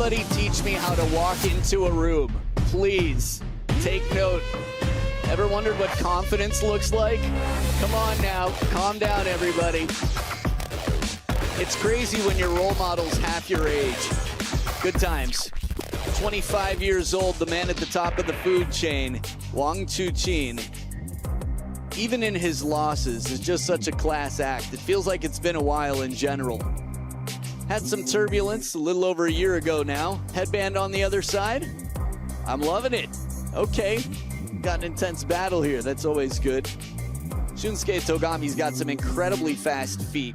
Somebody teach me how to walk into a room. Please, take note. Ever wondered what confidence looks like? Come on now, calm down everybody. It's crazy when your role model's half your age. Good times. 25 years old, the man at the top of the food chain, Wang Chuqin. Even in his losses, is just such a class act. It feels like it's been a while in general. Had some turbulence a little over a year ago now. Headband on the other side. I'm loving it. Okay, got an intense battle here. That's always good. Shunsuke Togami's got some incredibly fast feet.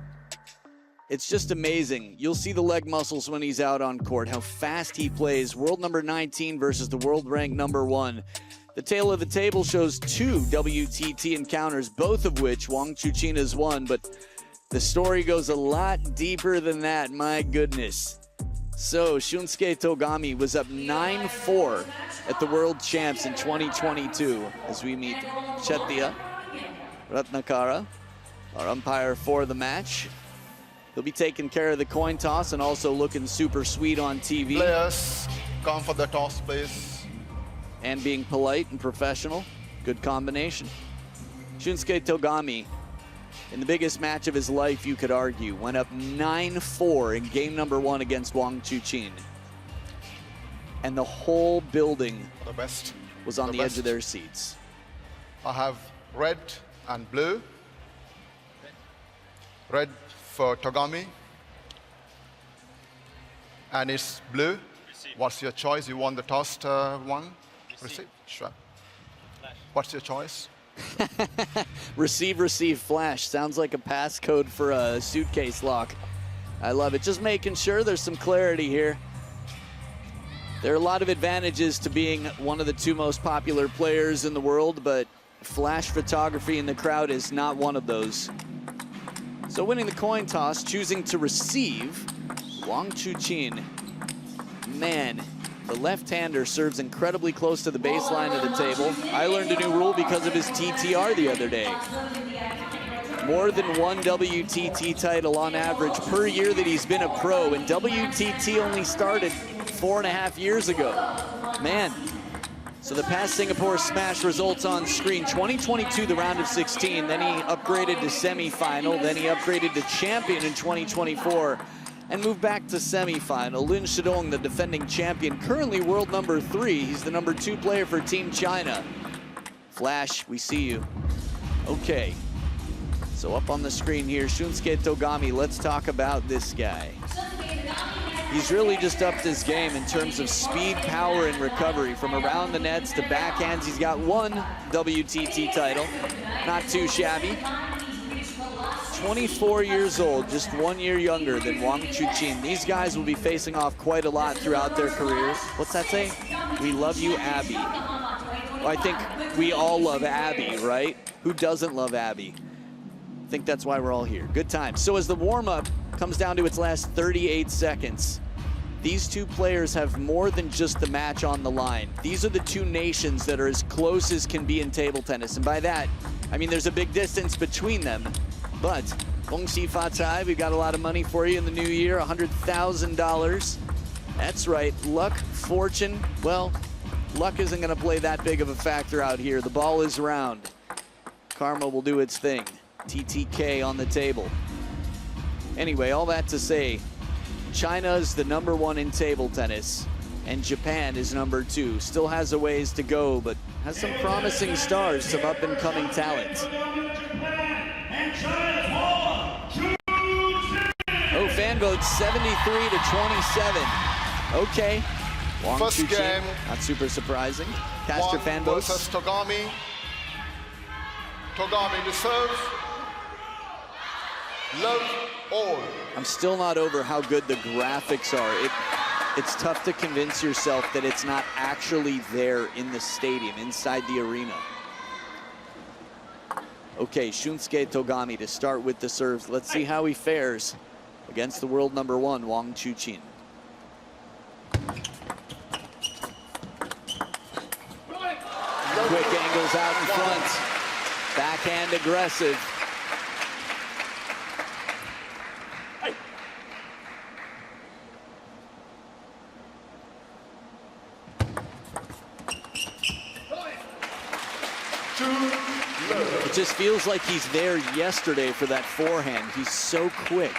It's just amazing. You'll see the leg muscles when he's out on court, how fast he plays. World number 19 versus the world ranked number 1. The tail of the table shows 2 WTT encounters, both of which Wang Chuqin has won, but the story goes a lot deeper than that, my goodness. So, Shunsuke Togami was up 9-4 at the World Champs in 2022 as we meet Chetya Ratnakara, our umpire for the match. He'll be taking care of the coin toss and also looking super sweet on TV. Players, come for the toss, please. And being polite and professional. Good combination. Shunsuke Togami, in the biggest match of his life, you could argue, went up 9-4 in game number 1 against Wang Chuqin. And the whole building was on the edge of their seats. I have red and blue. Red for Togami. And it's blue. Receive. What's your choice? You want the tossed one? Receive. Sure. What's your choice? Receive, receive, flash. Sounds like a passcode for a suitcase lock. I love it. Just making sure there's some clarity here. There are a lot of advantages to being one of the 2 most popular players in the world, but flash photography in the crowd is not one of those. So winning the coin toss, choosing to receive, Wang Chuqin. Man, the left-hander serves incredibly close to the baseline of the table. I learned a new rule because of his TTR the other day. More than 1 WTT title on average per year that he's been a pro, and WTT only started 4.5 years ago. Man, so the past Singapore Smash results on screen. 2022, the round of 16, then he upgraded to semifinal, then he upgraded to champion in 2024, and moved back to semifinal. Lin Shidong, the defending champion, currently world number 3. He's the number 2 player for Team China. Flash, we see you. Okay, so up on the screen here, Shunsuke Togami. Let's talk about this guy. He's really just upped his game in terms of speed, power, and recovery. From around the nets to backhands, he's got 1 WTT title. Not too shabby. 24 years old, just 1 year younger than Wang Chuqin. These guys will be facing off quite a lot throughout their careers. What's that say? We love you, Abby. Well, I think we all love Abby, right? Who doesn't love Abby? I think that's why we're all here. Good time. So as the warm-up comes down to its last 38 seconds, these 2 players have more than just the match on the line. These are the 2 nations that are as close as can be in table tennis. And by that, I mean there's a big distance between them. But Gong Xi Fa Cai, we've got a lot of money for you in the new year, $100,000. That's right, luck, fortune. Well, luck isn't gonna play that big of a factor out here. The ball is round. Karma will do its thing. TTK on the table. Anyway, all that to say, China's the number 1 in table tennis, and Japan is number 2. Still has a ways to go, but has some promising stars, some up-and-coming talent. Oh, fan votes 73 to 27. Okay. Wang First Chuqin, game. not super surprising. Cast your fan votes. Versus Togami. Togami to serve. Love all. I'm still not over how good the graphics are. It's tough to convince yourself that it's not actually there in the stadium, inside the arena. Okay, Shunsuke Togami to start with the serves. Let's see how he fares against the world number 1, Wang Chuqin. Quick angles out in front. Backhand aggressive. just feels like he's there yesterday for that forehand. He's so quick.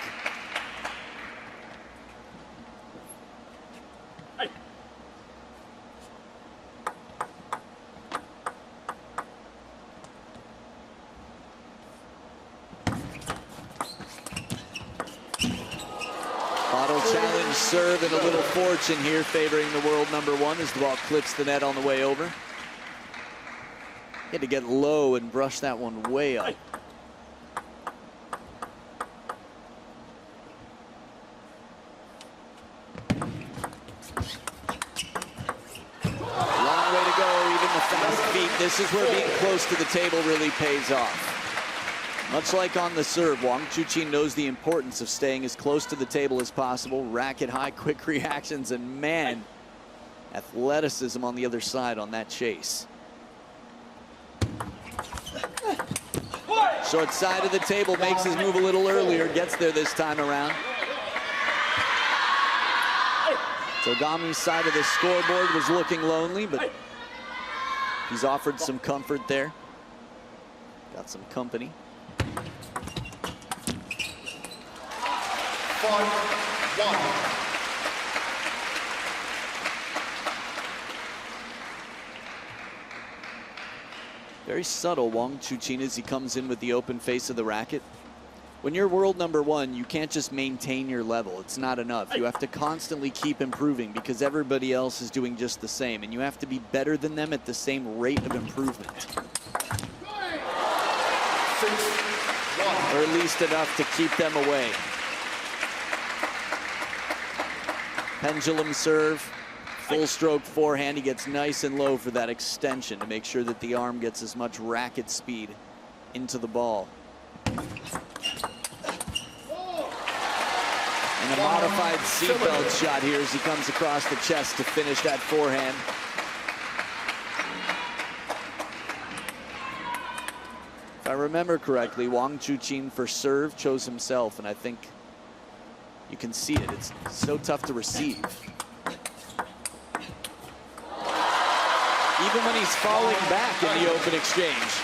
Bottle challenge serve and a little fortune here favoring the world #1 as the ball clips the net on the way over. He had to get low and brush that one way up. Long way to go, even the fast feet. This is where being close to the table really pays off. Much like on the serve, Wang Chuqin knows the importance of staying as close to the table as possible. Racket high, quick reactions, and man, athleticism on the other side on that chase. Short side of the table, makes his move a little earlier, gets there this time around. Togami's side of the scoreboard was looking lonely, but he's offered some comfort there. Got some company. 5-1. Very subtle, Wang Chuqin, as he comes in with the open face of the racket. When you're world #1, you can't just maintain your level. It's not enough. You have to constantly keep improving because everybody else is doing just the same, and you have to be better than them at the same rate of improvement. 6-1. Or at least enough to keep them away. Pendulum serve, full stroke forehand. He gets nice and low for that extension to make sure that the arm gets as much racket speed into the ball. And a modified seatbelt shot here as he comes across the chest to finish that forehand. If I remember correctly, Wang Chuqin for serve chose himself, and I think you can see it. It's so tough to receive. Even when he's falling back in the open exchange.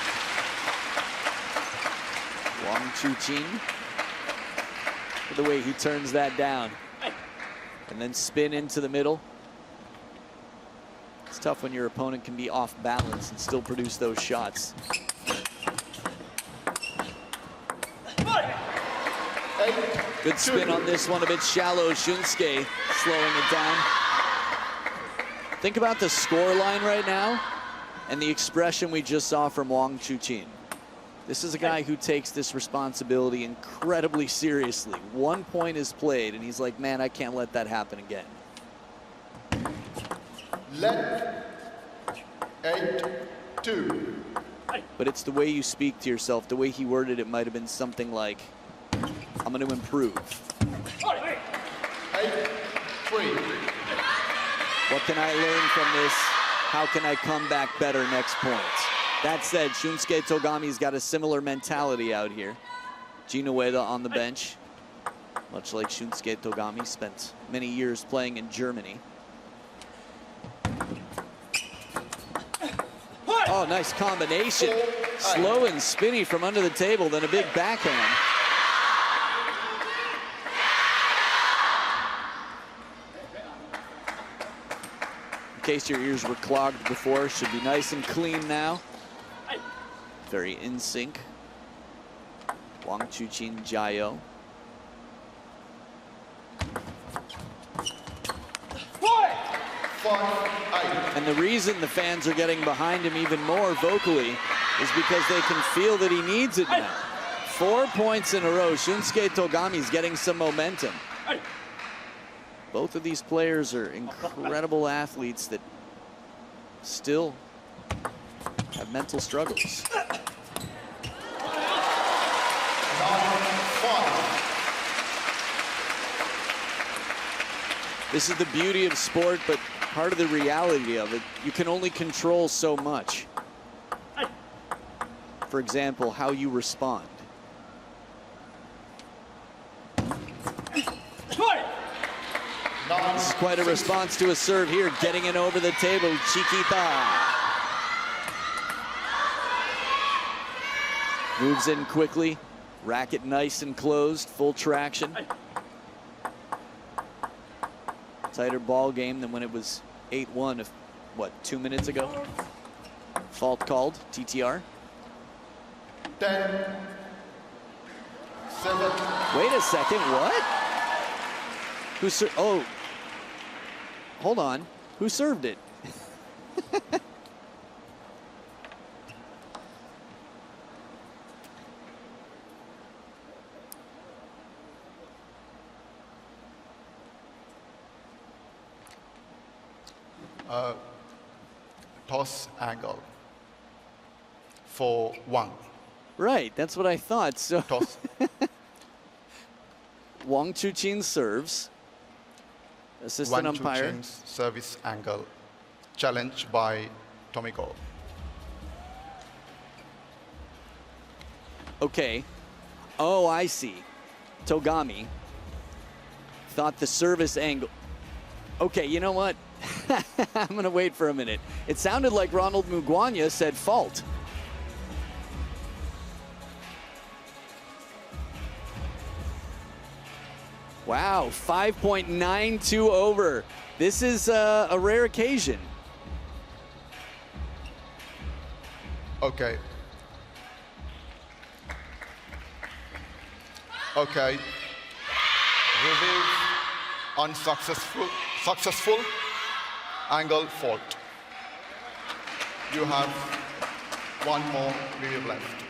Wang Chuqin, the way he turns that down. And then spin into the middle. It's tough when your opponent can be off balance and still produce those shots. Good spin on this one, a bit shallow. Shunsuke slowing it down. Think about the score line right now and the expression we just saw from Wang Chuqin. This is a guy who takes this responsibility incredibly seriously. 1 point is played, and he's like, man, I can't let that happen again. Let 8-2. But it's the way you speak to yourself. The way he worded it might have been something like, I'm going to improve. 8-3. What can I learn from this? How can I come back better next point? That said, Shunsuke Togami's got a similar mentality out here. Gino Ueda on the bench. Much like Shunsuke Togami, spent many years playing in Germany. Oh, nice combination. Slow and spinny from under the table, then a big backhand. In case your ears were clogged before, should be nice and clean now. Very in sync. Wang Chuqin, Jayo. And the reason the fans are getting behind him even more vocally is because they can feel that he needs it now. 4 points in a row. Shunsuke Togami's getting some momentum. Both of these players are incredible athletes that still have mental struggles. 9-5. This is the beauty of sport, but part of the reality of it, you can only control so much. For example, how you respond. This is quite a response to a serve here, getting it over the table, Chiquita. Moves in quickly. Racket nice and closed. Full traction. Tighter ball game than when it was 8-1 what, 2 minutes ago? Fault called, TTR. 10, 7. Wait a second, what? Oh, hold on. Who served it? Toss angle for Wang. Right, that's what I thought. So Toss. Wang Chuqin serves. Assistant Wang umpire. Chuqin's service angle challenged by Tomiko. Okay. Oh, I see. Togami thought the service angle. Okay, you know what? I'm going to wait for a minute. It sounded like Ronald Mugwanya said fault. Wow, 5.92 over. This is a rare occasion. Okay. Okay. Review unsuccessful. Successful. Angle fault. You have one more review left.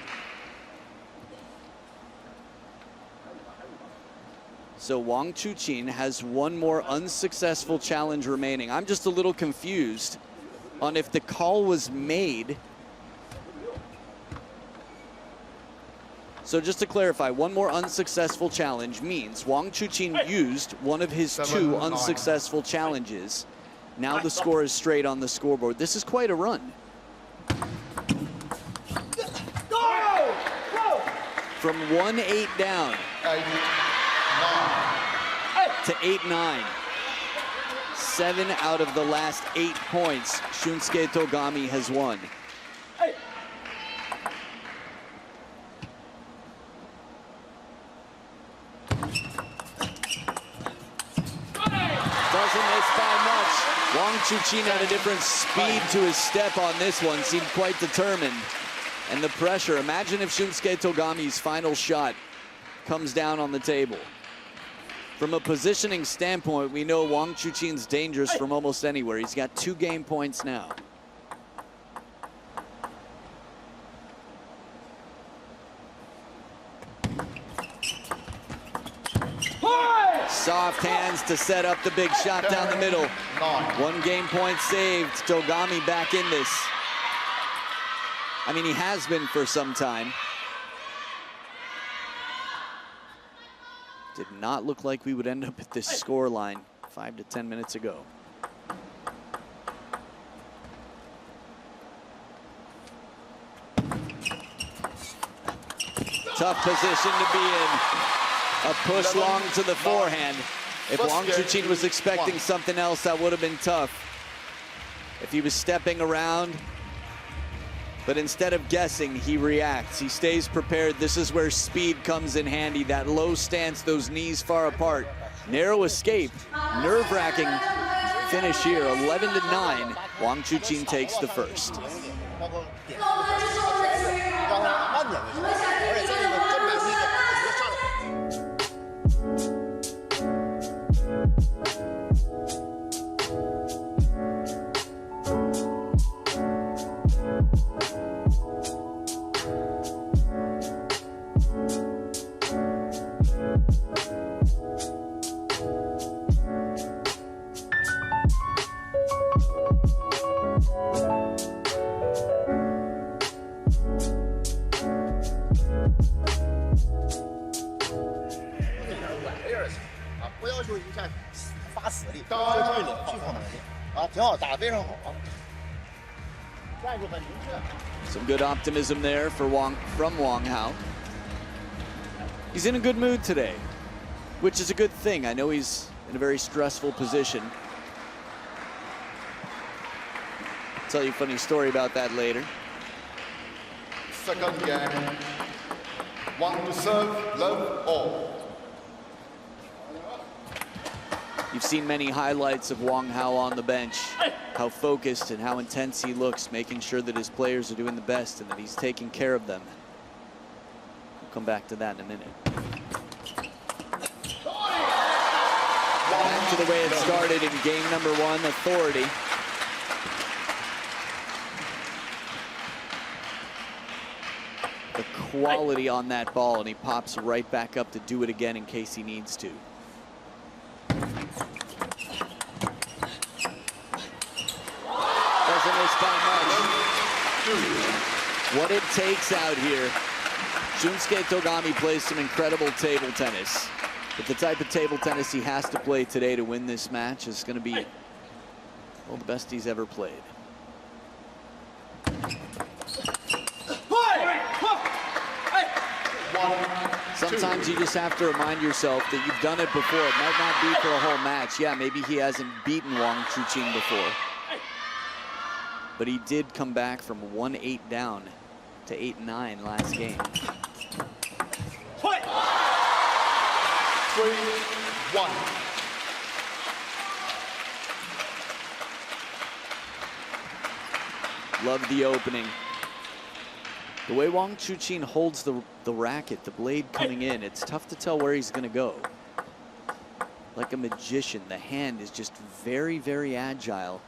So Wang Chuqin has one more unsuccessful challenge remaining. I'm just a little confused on if the call was made. So just to clarify, one more unsuccessful challenge means Wang Chuqin used one of his 2 unsuccessful challenges. Now the score is straight on the scoreboard. This is quite a run. From 1-8 down to 8-9. 7 out of the last 8 points Shunsuke Togami has won. Wang Chuqin had a different speed to his step on this one, seemed quite determined. And the pressure, imagine if Shunsuke Togami's final shot comes down on the table. From a positioning standpoint, we know Wang Chuqin's dangerous from almost anywhere. He's got 2 game points now. Soft hands to set up the big shot down the middle. 1 game point saved. Togami back in this. I mean, he has been for some time. Did not look like we would end up at this score line 5 to 10 minutes ago. Tough position to be in. A push long to the forehand. If Wang Chuqin was expecting something else, that would have been tough. If he was stepping around, but instead of guessing, he reacts. He stays prepared. This is where speed comes in handy. That low stance, those knees far apart. Narrow escape, nerve-wracking finish here. 11-9. Wang Chuqin takes the first. Some good optimism there for from Wang Hao. He's in a good mood today, which is a good thing. I know he's in a very stressful position. I'll tell you a funny story about that later. Second game, 1 to serve, love all. You've seen many highlights of Wang Hao on the bench, how focused and how intense he looks, making sure that his players are doing the best and that he's taking care of them. We'll come back to that in a minute. Back to the way it started in game number 1, authority. The quality on that ball, and he pops right back up to do it again in case he needs to. Doesn't miss by much. What it takes out here, Shunsuke Togami plays some incredible table tennis. But the type of table tennis he has to play today to win this match is going to be, well, the best he's ever played. Sometimes you just have to remind yourself that you've done it before. It might not be for a whole match. Yeah, maybe he hasn't beaten Wang Chuqin before. But he did come back from 1-8 down to 8-9 last game. 3-1. Love the opening. The way Wang Chuqin holds the racket, the blade coming in, it's tough to tell where he's going to go. Like a magician, the hand is just very, very agile.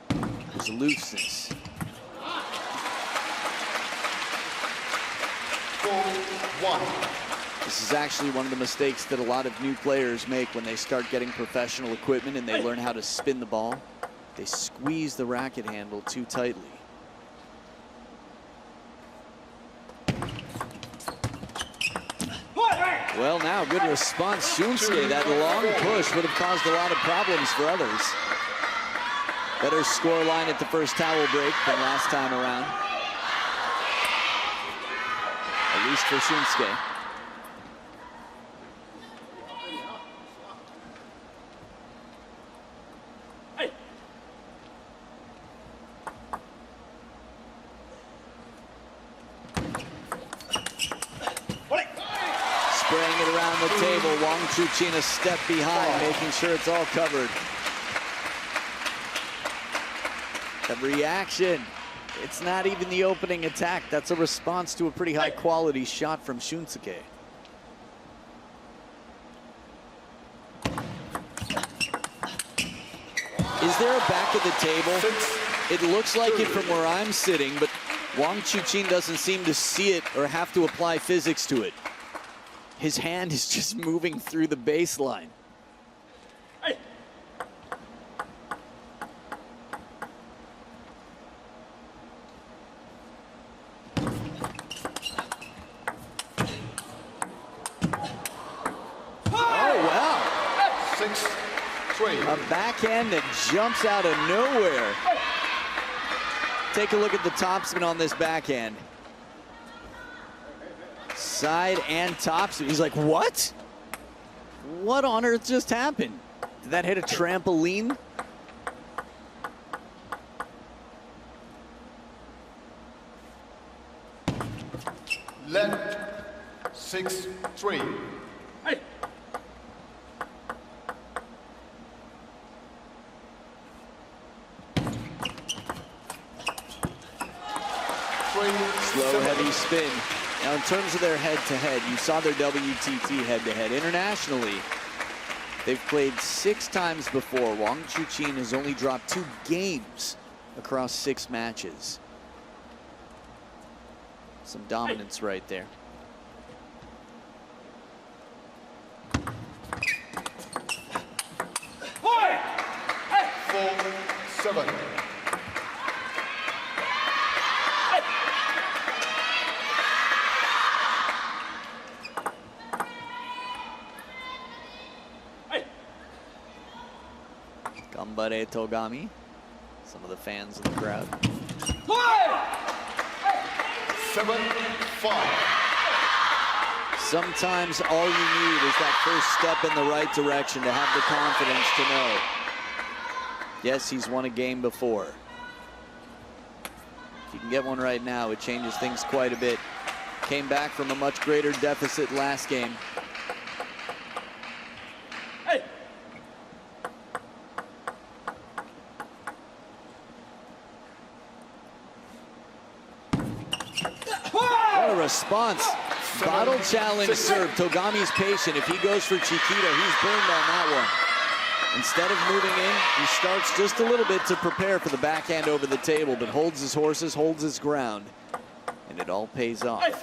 There's looseness. 4-1. This is actually one of the mistakes that a lot of new players make when they start getting professional equipment and they learn how to spin the ball. They squeeze the racket handle too tightly. Well, now, good response. Shunsuke, that long push would have caused a lot of problems for others. Better score line at the first towel break than last time around. At least for Shunsuke. Spraying it around the table. Wang Chuqin a step behind, making sure it's all covered. The reaction. It's not even the opening attack. That's a response to a pretty high quality shot from Shunsuke. Is there a back of the table? It looks like it from where I'm sitting, but Wang Chuqin doesn't seem to see it or have to apply physics to it. His hand is just moving through the baseline. Oh, wow. 6-3. A backhand that jumps out of nowhere. Take a look at the topspin on this backhand. Side and topspin. He's like, what? What on earth just happened? Did that hit a trampoline? Left. 6-3. Hey. Slow, heavy spin. Now, in terms of their head-to-head, you saw their WTT head-to-head. Internationally, they've played 6 times before. Wang Chuqin has only dropped 2 games across 6 matches. Some dominance right there. 4-7. Gambare Togami. Some of the fans in the crowd. 7-5. Sometimes all you need is that first step in the right direction to have the confidence to know. Yes, he's won a game before. If you can get one right now, it changes things quite a bit. Came back from a much greater deficit last game. Hey. What a response. Bottle challenge serve. Togami's patient. If he goes for Chiquita, he's burned on that one. Instead of moving in, he starts just a little bit to prepare for the backhand over the table, but holds his horses, holds his ground, and it all pays off. Hey.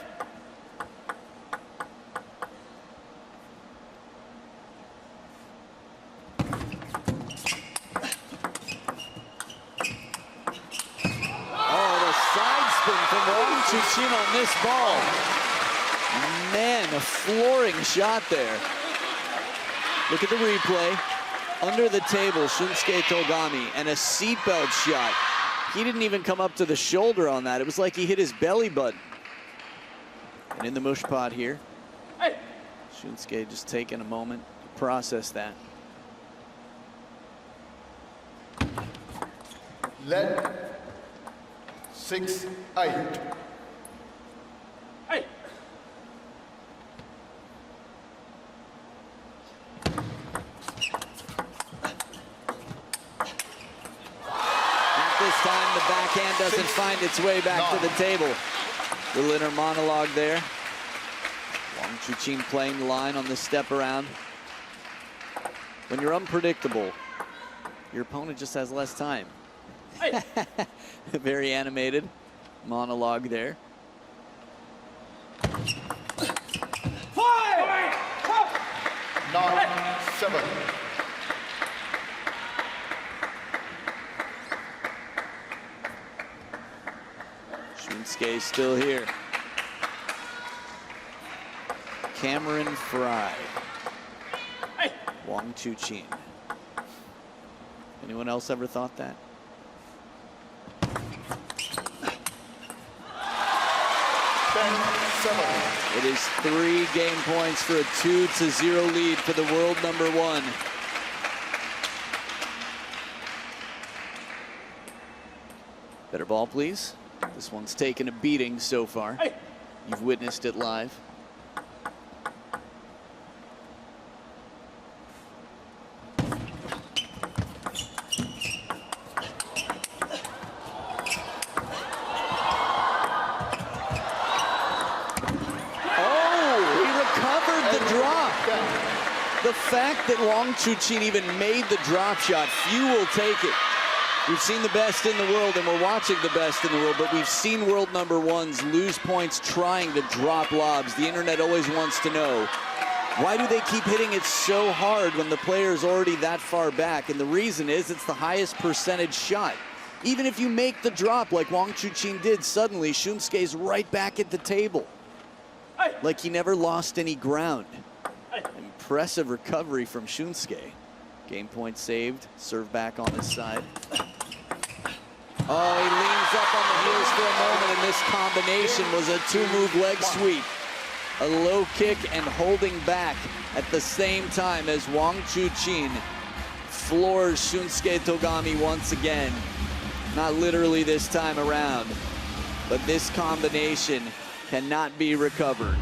Oh, the side spin from Wang Chuqin on this ball. Man, a flooring shot there. Look at the replay. Under the table, Shunsuke Togami, and a seatbelt shot. He didn't even come up to the shoulder on that. It was like he hit his belly button. And in the mush pot here, Hey. Shunsuke just taking a moment to process that. Let 6-8. Hey. This time the backhand doesn't find its way back to the table. Little inner monologue there. Wang Chuqin playing the line on the step around. When you're unpredictable, your opponent just has less time. Hey. Very animated monologue there. 9-7. Shunsuke still here. Cameron Fry. Hey. Wang Chuqin. Anyone else ever thought that? 10-7. It is 3 game points for a 2-0 lead for the world number 1. Better ball, please. This one's taken a beating so far. Hey. You've witnessed it live. The fact that Wang Chuqin even made the drop shot, few will take it. We've seen the best in the world, and we're watching the best in the world, but we've seen world number 1s lose points trying to drop lobs. The internet always wants to know, why do they keep hitting it so hard when the player's already that far back? And the reason is it's the highest percentage shot. Even if you make the drop like Wang Chuqin did, suddenly Shunsuke's right back at the table. Like he never lost any ground. Impressive recovery from Shunsuke. Game point saved. Serve back on his side. Oh, he leans up on the heels for a moment, and this combination was a 2-move leg sweep. A low kick and holding back at the same time as Wang Chuqin floors Shunsuke Togami once again. Not literally this time around, but this combination cannot be recovered.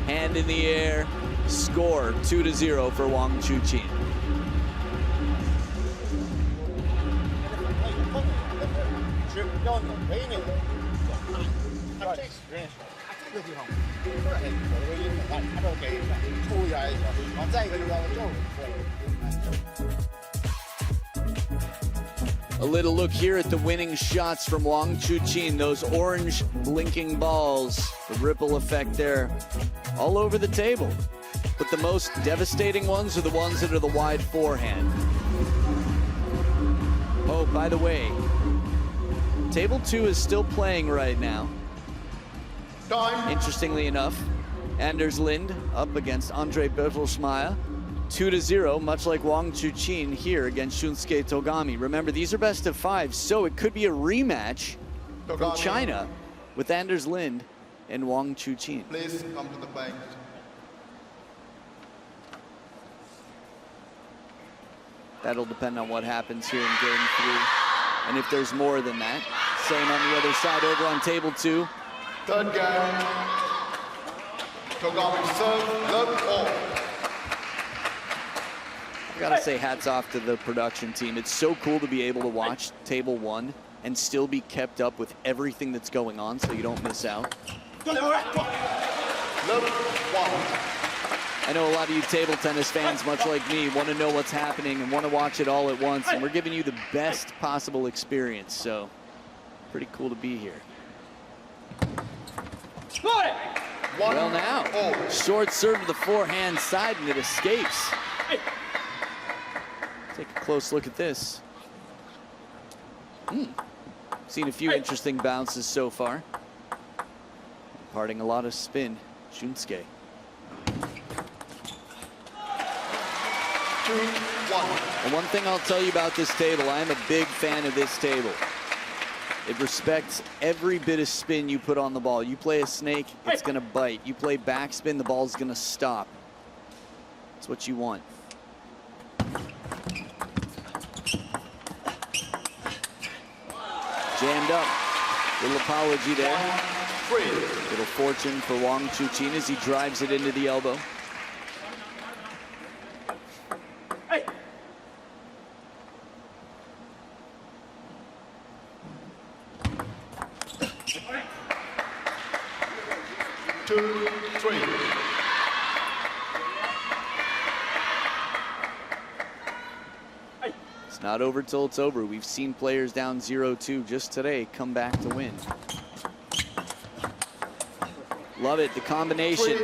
Hand in the air, score 2-0 for Wang Chuqin. A little look here at the winning shots from Wang Chuqin. Those orange blinking balls, the ripple effect there all over the table. But the most devastating ones are the ones that are the wide forehand. Oh, by the way, table 2 is still playing right now. Time. Interestingly enough, Anders Lind up against Andre Bevelschmeier. 2-0, much like Wang Chuqin here against Shunsuke Togami. Remember, these are best of 5, so it could be a rematch from China with Anders Lind and Wang Chuqin. Please come to the bench. That'll depend on what happens here in game 3. And if there's more than that. Same on the other side over on table 2. Third game. Togami serve, love all. I gotta say hats off to the production team. It's so cool to be able to watch table one and still be kept up with everything that's going on so you don't miss out. Love one. I know a lot of you table tennis fans, much like me, want to know what's happening and want to watch it all at once, and we're giving you the best possible experience, so pretty cool to be here. Well now, short serve to the forehand side and it escapes. Take a close look at this. Seen a few interesting bounces so far. Imparting a lot of spin, Shunsuke. 2-1. And one thing I'll tell you about this table, I'm a big fan of this table. It respects every bit of spin you put on the ball. You play a snake, it's gonna bite. You play backspin, the ball's gonna stop. That's what you want. Jammed up. Little apology there. Little fortune for Wang Chuqin as he drives it into the elbow. Hey. 2-3. It's not over till it's over. We've seen players down 0-2 just today come back to win. Love it, the combination.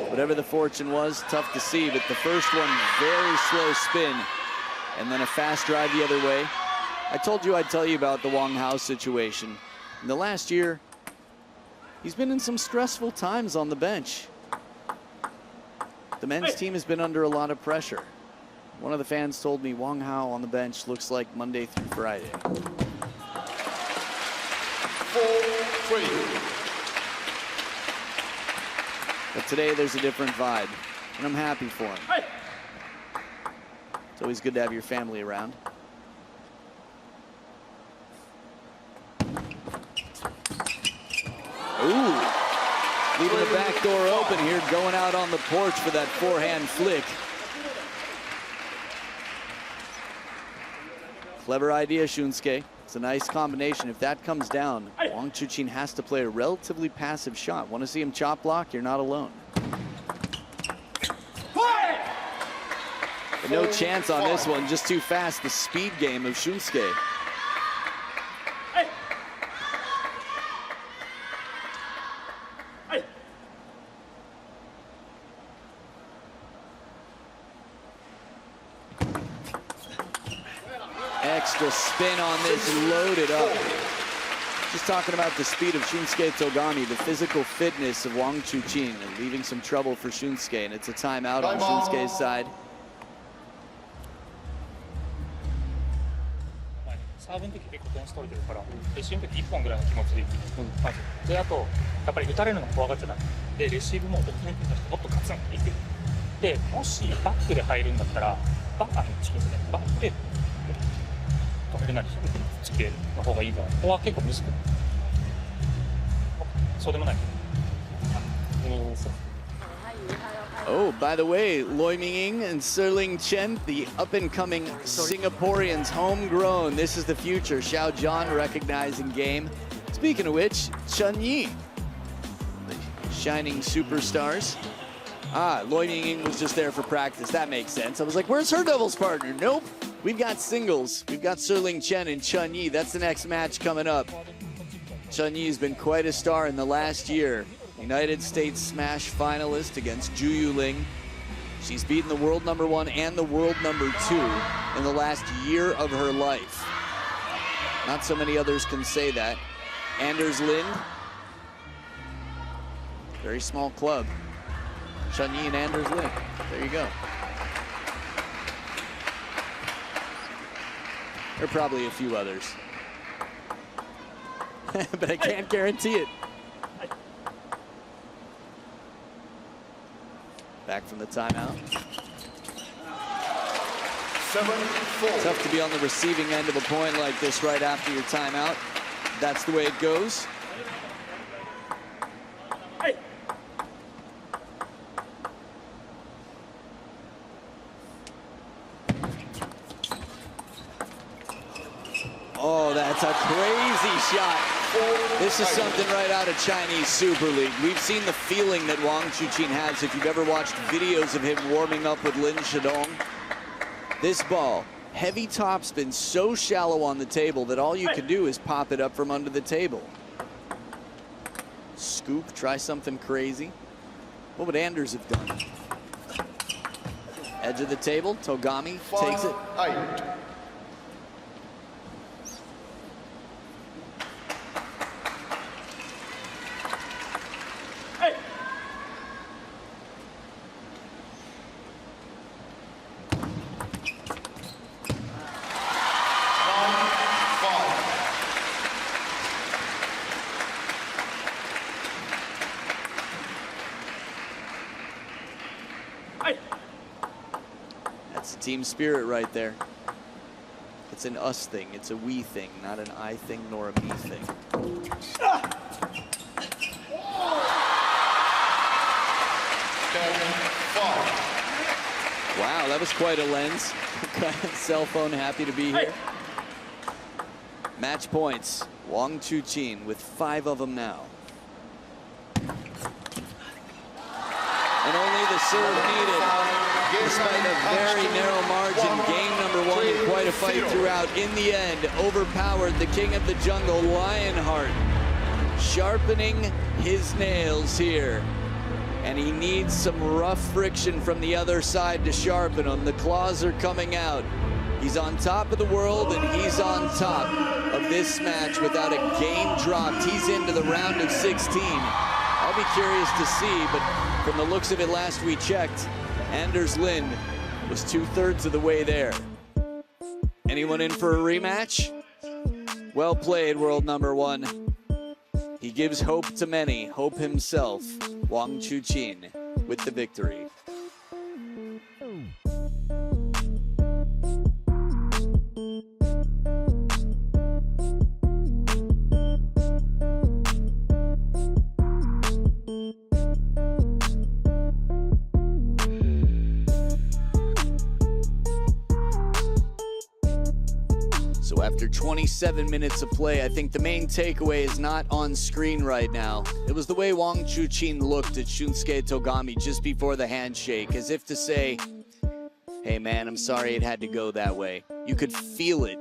Whatever the fortune was, tough to see, but the first one, very slow spin, and then a fast drive the other way. I told you I'd tell you about the Wang Hao situation. In the last year, he's been in some stressful times on the bench. The men's team has been under a lot of pressure. One of the fans told me Wang Hao on the bench looks like Monday through Friday. 4-3. But today there's a different vibe, and I'm happy for him. It's always good to have your family around. Ooh, leaving the back door open here, going out on the porch for that forehand flick. Clever idea, Shunsuke. It's a nice combination. If that comes down, Wang Chuqin has to play a relatively passive shot. Want to see him chop block? You're not alone. But no chance on this one. Just too fast. The speed game of Shunsuke. Extra spin on this, loaded up. Just talking about the speed of Shunsuke Togami, the physical fitness of Wang Chuqin, and leaving some trouble for Shunsuke, and it's a timeout on Shunsuke's side. サーブの時結構点数取れてるから、レシーブの時1本ぐらいの気持ちでいく、まず。で、あと、やっぱり打たれるのが怖がっちゃなくて、レシーブも奥に行くともっとガツンっていく。で、もしバックで入るんだったら、バックで止めるなり、つけの方がいいから、ここは結構難しくない。そうでもない。そう。 Oh, by the way, Loi Mingying and Serling Chen, the up-and-coming Singaporeans, homegrown. This is the future. Xiao Zhan recognizing game. Speaking of which, Chen Yi, the shining superstars. Ah, Loi Mingying was just there for practice. That makes sense. I was like, where's her doubles partner? Nope. We've got singles. We've got Serling Chen and Chen Yi. That's the next match coming up. Chen Yi has been quite a star in the last year. United States Smash finalist against Ju Yuling. She's beaten the world #1 and the world #2 in the last year of her life. Not so many others can say that. Anders Lind, very small club. Chen Yi and Anders Lind, there you go. There are probably a few others. But I can't guarantee it. Back from the timeout. 7-4. Tough to be on the receiving end of a point like this right after your timeout. That's the way it goes. Oh, that's a crazy shot. This is something right out of Chinese Super League. We've seen the feeling that Wang Chuqin has if you've ever watched videos of him warming up with Lin Shidong. This ball, heavy topspin, so shallow on the table that all you can do is pop it up from under the table. Scoop, try something crazy. What would Anders have done? Edge of the table, Togami takes it. 8. That's a team spirit right there. It's an us thing, it's a we thing, not an I thing nor a me thing. Wow, that was quite a lens. Cell phone happy to be here. Match points. Wang Chuqin with 5 of them now. And only the serve needed. Despite a very narrow margin, game number 1 in quite a fight throughout. In the end, overpowered the king of the jungle, Lionheart, sharpening his nails here. And he needs some rough friction from the other side to sharpen them. The claws are coming out. He's on top of the world, and he's on top of this match without a game dropped. He's into the round of 16. I'll be curious to see, but from the looks of it last we checked, Anders Lin was 2/3 of the way there. Anyone in for a rematch? Well played, world number 1. He gives hope to many, hope himself. Wang Chuqin with the victory. So after 27 minutes of play, I think the main takeaway is not on screen right now. It was the way Wang Chuqin looked at Shunsuke Togami just before the handshake, as if to say, hey man, I'm sorry it had to go that way. You could feel it.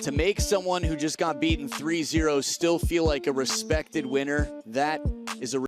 To make someone who just got beaten 3-0 still feel like a respected winner, that is a